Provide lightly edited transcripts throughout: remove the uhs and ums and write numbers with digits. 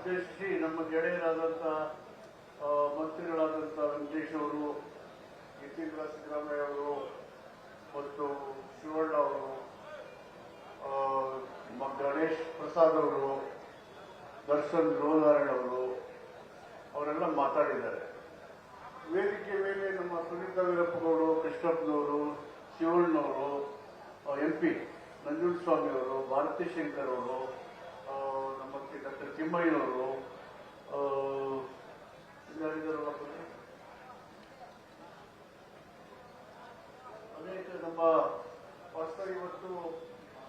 ಉದ್ದೇಶಿಸಿ ನಮ್ಮ ಗೆಳೆಯರಾದಂಥ ಮಂತ್ರಿಗಳಾದಂಥ ವೆಂಕಟೇಶ್ ಅವರು, ಯತೀಂದ್ರ ಸಿದ್ದರಾಮಯ್ಯ ಅವರು ಮತ್ತು ಶಿವಣ್ಣ ಅವರು, ಗಣೇಶ್ ಪ್ರಸಾದ್ ಅವರು, ದರ್ಶನ್ ಧ್ರುವನಾರಾಯಣ್ ಅವರು ಅವರೆಲ್ಲ ಮಾತಾಡಿದ್ದಾರೆ. ವೇದಿಕೆ ಮೇಲೆ ನಮ್ಮ ಸುನೀತಾ ವೀರಪ್ಪಗೌಡರು, ಕೃಷ್ಣಪ್ಪನವರು, ಶಿವಣ್ಣವರು, MP ನಂಜುಂಡಸ್ವಾಮಿ ಅವರು, ಭಾರತಿ ಶಂಕರ್ ಅವರು, ನಮ್ಮ ಡಾಕ್ಟರ್ ತಿಮ್ಮಯ್ಯನವರು, ಅನೇಕ ನಮ್ಮ ವಾಸ್ತವ ಇವತ್ತು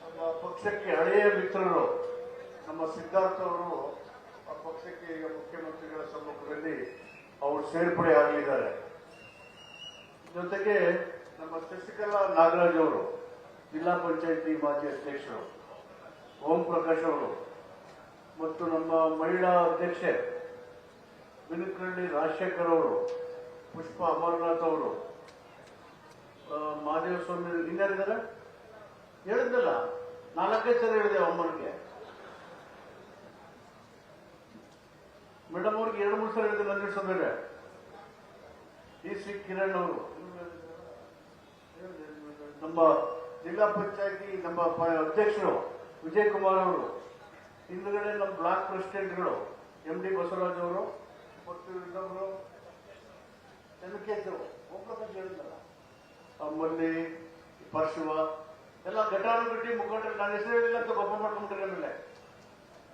ನಮ್ಮ ಪಕ್ಷಕ್ಕೆ ಹಳೆಯ ಮಿತ್ರರು ನಮ್ಮ ಸಿದ್ಧಾರ್ಥ ಅವರು ಆ ಪಕ್ಷಕ್ಕೆ ಈಗ ಮುಖ್ಯಮಂತ್ರಿಗಳ ಸಮ್ಮುಖದಲ್ಲಿ ಅವರು ಸೇರ್ಪಡೆ ಆಗಲಿದ್ದಾರೆ. ಜೊತೆಗೆ ನಮ್ಮ ಶಶಿಕಲಾ ನಾಗರಾಜ್ ಅವರು, ಜಿಲ್ಲಾ ಪಂಚಾಯಿತಿ ಮಾಜಿ ಅಧ್ಯಕ್ಷರು, ಓಂ ಪ್ರಕಾಶ್ ಅವರು ಮತ್ತು ನಮ್ಮ ಮಹಿಳಾ ಅಧ್ಯಕ್ಷೆ ಬಿನುಕರಳ್ಳಿ ರಾಜಶೇಖರ್ ಅವರು, ಪುಷ್ಪ ಅಮರನಾಥ್ ಅವರು, ಮಹಾದೇವ ಸ್ವಾಮಿ, ಇನ್ಯಾರಿದ್ದಾರೆ ಹೇಳಿದ್ನಲ್ಲ, 4 ಸಲ ಹೇಳಿದೆ ಅಮ್ಮನಿಗೆ. ಮೇಡಮ್ ಅವ್ರಿಗೆ 2-3 ಸಲ ಹೇಳಿದೆ ನಂಜುಂಡಸ್ವಾಮಿ. ಸಿ ಕಿರಣ್ ಅವರು, ನಮ್ಮ ಜಿಲ್ಲಾ ಪಂಚಾಯತಿ ನಮ್ಮ ಅಧ್ಯಕ್ಷರು ವಿಜಯ್ ಕುಮಾರ್ ಅವರು, ಹಿಂದುಗಡೆ ನಮ್ಮ ಬ್ಲಾಕ್ ಪ್ರೆಸಿಡೆಂಟ್ಗಳು MD ಬಸವರಾಜ್ ಅವರು ಮತ್ತು ಇನ್ನೊಬ್ಬರು ಚಂದ್ರಕೇಶ್ ಹೇಳಿದ್ನಲ್ಲ, ಮಲ್ಲಿ ಪರಶುವ ಎಲ್ಲ ಘಟಾನುಘಟಿ ಮುಖಂಡರು. ನಾನು ಹೆಸರು ಹೇಳಿಲ್ಲ ಅಂತ ಗೊಬ್ಬ ಮಾಡ್ಕೊಂಡ್ರೆ ಮೇಲೆ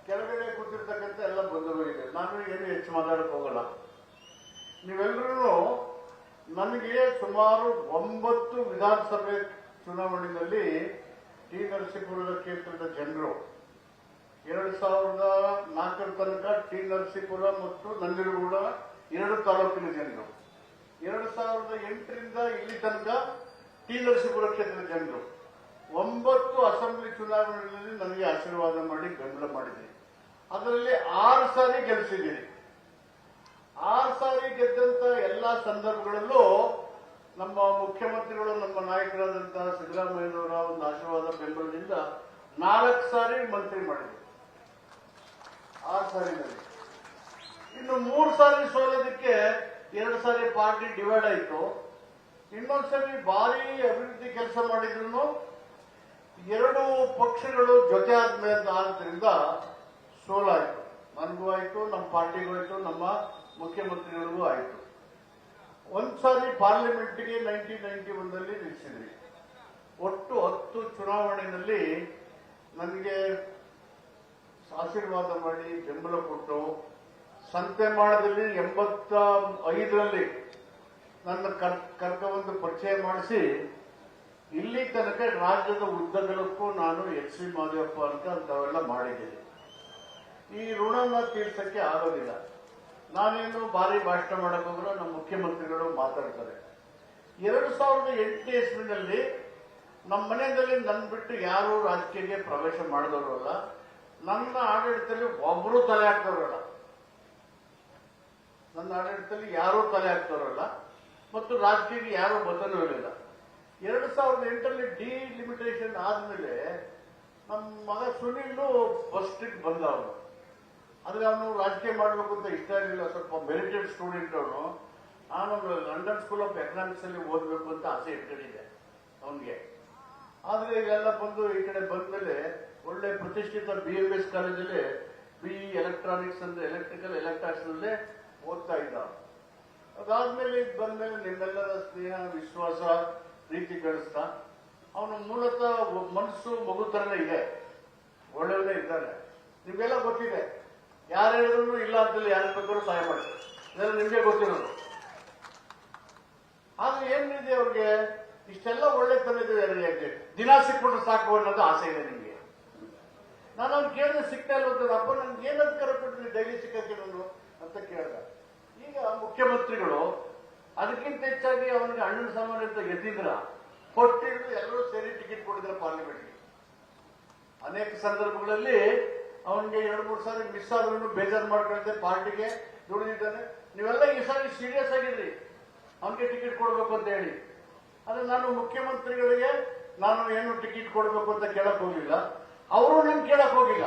ಕೆಳಗಡೆ ಕೂತಿರ್ತಕ್ಕಂಥ ಎಲ್ಲ ಬಂಧುಗಳಿದೆ. ನಾನು ಏನು ಹೆಚ್ಚು ಮಾತಾಡಕ್ಕೆ ಹೋಗಲ್ಲ. ನೀವೆಲ್ಲರೂ ನನಗೆ ಸುಮಾರು 9 ವಿಧಾನಸಭೆ ಚುನಾವಣೆಯಲ್ಲಿ ಟಿ ನರಸೀಪುರದ ಕ್ಷೇತ್ರದ ಜನರು 2004 ತನಕ ಟಿ ನರಸೀಪುರ ಮತ್ತು ನಂಜನಗೂಡ 2 ತಾಲೂಕಿನ ಜನರು, 2008ರಿಂದ ಇಲ್ಲಿ ತನಕ ಟಿ ನರಸೀಪುರ ಕ್ಷೇತ್ರದ ಜನರು 9 ಅಸೆಂಬ್ಲಿ ಚುನಾವಣೆಗಳಲ್ಲಿ ನನಗೆ ಆಶೀರ್ವಾದ ಮಾಡಿ ಬೆಂಬಲ ಮಾಡಿದ್ದೀನಿ. ಅದರಲ್ಲಿ 6 ಸಾರಿ ಗೆಲ್ಲಿಸಿದ್ದೀನಿ. 6 ಸಾರಿ ಗೆದ್ದಂತ ಎಲ್ಲ ಸಂದರ್ಭಗಳಲ್ಲೂ ನಮ್ಮ ಮುಖ್ಯಮಂತ್ರಿಗಳು, ನಮ್ಮ ನಾಯಕರಾದಂತಹ ಸಿದ್ದರಾಮಯ್ಯನವರ ಒಂದು ಆಶೀರ್ವಾದ ಬೆಂಬಲದಿಂದ 4 ಸಾರಿ ಮಂತ್ರಿ ಮಾಡಿದೆ. 6 ಸಾರಿನಲ್ಲಿ ಇನ್ನು 3 ಸಾರಿ ಸೋಲೋದಕ್ಕೆ 2 ಸಾರಿ ಪಾರ್ಟಿ ಡಿವೈಡ್ ಆಯಿತು. ಇನ್ನೊಂದ್ಸರಿ ಭಾರಿ ಅಭಿವೃದ್ಧಿ ಕೆಲಸ ಮಾಡಿದ್ರು 2 ಪಕ್ಷಗಳು ಜೊತೆ ಆದ್ರಿಂದ ಸೋಲಾಯಿತು. ನನಗೂ ಆಯ್ತು, ನಮ್ಮ ಪಾರ್ಟಿಗೂ ಆಯ್ತು, ನಮ್ಮ ಮುಖ್ಯಮಂತ್ರಿಗಳಿಗೂ ಆಯ್ತು. ಒಂದ್ಸಾರಿ ಪಾರ್ಲಿಮೆಂಟ್ಗೆ 1991ರಲ್ಲಿ ನಿಲ್ಲಿಸಿದ್ರಿ. ಒಟ್ಟು 10 ಚುನಾವಣೆಯಲ್ಲಿ ನನಗೆ ಆಶೀರ್ವಾದ ಮಾಡಿ ಬೆಂಬಲ ಕೊಟ್ಟು ಸಂತೆಮಾಳದಲ್ಲಿ 85ರಲ್ಲಿ ನನ್ನ ಕರ್ಕವೊಂದು ಪರಿಚಯ ಮಾಡಿಸಿ ಇಲ್ಲಿ ತನಕ ರಾಜ್ಯದ ಉದ್ದಗಲಕ್ಕೂ ನಾನು ಎಚ್ ಸಿ ಮಾದೇವಪ್ಪ ಅಂತವೆಲ್ಲ ಮಾಡಿದ್ದೀನಿ. ಈ ಋಣನ ತೀರ್ಸಕ್ಕೆ ಆಗೋದಿಲ್ಲ. ನಾನೇನು ಭಾರಿ ಭಾಷಣ ಮಾಡಕ್ ಹೋಗಲ್ಲ, ನಮ್ಮ ಮುಖ್ಯಮಂತ್ರಿಗಳು ಮಾತಾಡ್ತಾರೆ. 2008 ಇಸ್ವಿನಲ್ಲಿ ನಮ್ಮ ಮನೆಯಲ್ಲಿ ನನ್ನ ಬಿಟ್ಟು ಯಾರು ರಾಜಕೀಯಕ್ಕೆ ಪ್ರವೇಶ ಮಾಡಿದವರಲ್ಲ, ನನ್ನ ಆಡಳಿತದಲ್ಲಿ ಒಬ್ಬರು ತಲೆ ಹಾಕ್ತವ್ರಲ್ಲ, ನನ್ನ ಆಡಳಿತದಲ್ಲಿ ಯಾರೂ ತಲೆ ಹಾಕ್ತವ್ರಲ್ಲ ಮತ್ತು ರಾಜಕೀಯಕ್ಕೆ ಯಾರೂ ಬದಲು ಇರಲಿಲ್ಲ. 2008ರಲ್ಲಿ ಡಿಲಿಮಿಟೇಷನ್ ಆದ್ಮೇಲೆ ನಮ್ಮ ಮಗ ಸುನಿಲ್ ಫಸ್ಟಿಗೆ ಬಂದ. ಆದ್ರೆ ಅವನು ರಾಜಕೀಯ ಮಾಡಬೇಕು ಅಂತ ಇಷ್ಟ ಇರಲಿಲ್ಲ. ಸ್ವಲ್ಪ ಮೆರಿಟೆಡ್ ಸ್ಟೂಡೆಂಟ್ ಅವನು. ನಾನು ಲಂಡನ್ ಸ್ಕೂಲ್ ಆಫ್ ಎಕನಾಮಿಕ್ಸ್ ಅಲ್ಲಿ ಓದಬೇಕು ಅಂತ ಆಸೆ ಇಟ್ಕೊಂಡಿದ್ದೆ ಅವನಿಗೆ. ಆದ್ರೆ ಇದೆಲ್ಲ ಬಂದು ಈ ಕಡೆ ಬಂದ್ಮೇಲೆ ಒಳ್ಳೆ ಪ್ರತಿಷ್ಠಿತ BMS ಕಾಲೇಜಲ್ಲಿ BE ಎಲೆಕ್ಟ್ರಾನಿಕ್ಸ್ ಅಂದ್ರೆ ಎಲೆಕ್ಟ್ರಿಕಲ್ ಎಲೆಕ್ಟ್ರಾನಿಕ್ಸ್ ನಲ್ಲೇ ಓದ್ತಾ ಇದ್ದ. ಅದಾದ್ಮೇಲೆ ಇದು ಬಂದ್ಮೇಲೆ ನಿಮ್ಮೆಲ್ಲರ ಸ್ನೇಹ, ವಿಶ್ವಾಸ, ಪ್ರೀತಿ ಗಳಿಸ್ತಾ ಅವನು ಮೂಲತಃ ಮನಸ್ಸು ಮಗು ತರನೇ ಇದೆ, ಒಳ್ಳೆಯದೇ ಇದ್ದಾನೆ. ನಿಮ್ಗೆಲ್ಲ ಗೊತ್ತಿದೆ. ಯಾರು ಹೇಳಿದ್ರು ಇಲ್ಲ ಅಂತಲ್ಲಿ ಯಾರು ಬೇಕಾದ್ರೂ ಸಹಾಯ ಮಾಡ್ತಾರೆ, ಇದೆಲ್ಲ ನಿಮ್ಗೆ ಗೊತ್ತಿರೋದು. ಆದ್ರೆ ಏನಿದೆ ಅವ್ರಿಗೆ ಇಷ್ಟೆಲ್ಲ ಒಳ್ಳೆತನ ಇದೆ, ದಿನ ಸಿಕ್ಬಿಟ್ರೆ ಸಾಕು ಅನ್ನೋದು ಆಸೆ ಇದೆ ನಿಮ್ಗೆ. ನಾನು ಅವ್ನು ಕೇಳಿದ್ರೆ ಸಿಗ್ತಾ ಇಲ್ಲ ಅಂತ, ಅಪ್ಪ ನನ್ಗೆ ಏನಂತ ಕರೆ ಕೊಟ್ಟಿದ್ರಿ ಡೈಲಿ ಸಿಕ್ಕಕ್ಕೆ ನಾನು ಅಂತ ಕೇಳ್ದ. ಈಗ ಮುಖ್ಯಮಂತ್ರಿಗಳು ಅದಕ್ಕಿಂತ ಹೆಚ್ಚಾಗಿ ಅವನಿಗೆ ಅಣ್ಣನ ಸಾಮಾನ್ಯ ಅಂತ ಗೆದ್ದಿದ್ರ ಕೊಟ್ಟಿದ್ರು, ಎಲ್ಲರೂ ಸೇರಿ ಟಿಕೆಟ್ ಕೊಟ್ಟಿದ್ರು ಪಾರ್ಲಿಮೆಂಟ್ಗೆ. ಅನೇಕ ಸಂದರ್ಭಗಳಲ್ಲಿ ಅವನಿಗೆ 2-3 ಸಾರಿ ಮಿಸ್ ಆದ್ರೂ ಬೇಜಾರು ಮಾಡ್ಕೊಳ್ತೆ, ಪಾರ್ಟಿಗೆ ದುಡಿದಿದ್ದಾನೆ. ನೀವೆಲ್ಲ ಈ ಸಾರಿ ಸೀರಿಯಸ್ ಆಗಿದ್ರಿ ಅವನಿಗೆ ಟಿಕೆಟ್ ಕೊಡಬೇಕು ಅಂತ ಹೇಳಿ. ಆದ್ರೆ ನಾನು ಮುಖ್ಯಮಂತ್ರಿಗಳಿಗೆ ನಾನು ಏನು ಟಿಕೆಟ್ ಕೊಡಬೇಕು ಅಂತ ಕೇಳಕ್ ಹೋಗಿಲ್ಲ, ಅವರು ನನ್ ಕೇಳಕ್ ಹೋಗಿಲ್ಲ.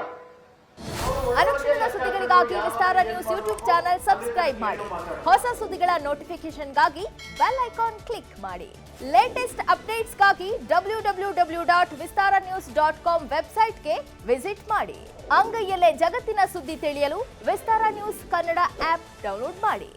ಅವರು ಅನುಕ್ಷಣದ ಸುದ್ದಿಗಳಿಗಾಗಿ ವಿಸ್ತಾರ ನ್ಯೂಸ್ ಯೂಟ್ಯೂಬ್ ಚಾನೆಲ್ ಸಬ್ಸ್ಕ್ರೈಬ್ ಮಾಡಿ. ಹೊಸ ಸುದ್ದಿಗಳ ನೋಟಿಫಿಕೇಶನ್ಗಾಗಿ ಬೆಲ್ ಐಕಾನ್ ಕ್ಲಿಕ್ ಮಾಡಿ. ಲೇಟೆಸ್ಟ್ ಅಪ್ಡೇಟ್ಸ್ಗಾಗಿ www.vistaranews.com ವೆಬ್ಸೈಟ್ಗೆ ವಿಸಿಟ್ ಮಾಡಿ. ಅಂಗೈಯಲ್ಲೇ ಜಗತ್ತಿನ ಸುದ್ದಿ ತಿಳಿಯಲು ವಿಸ್ತಾರ ನ್ಯೂಸ್ ಕನ್ನಡ ಆಪ್ ಡೌನ್ಲೋಡ್ ಮಾಡಿ.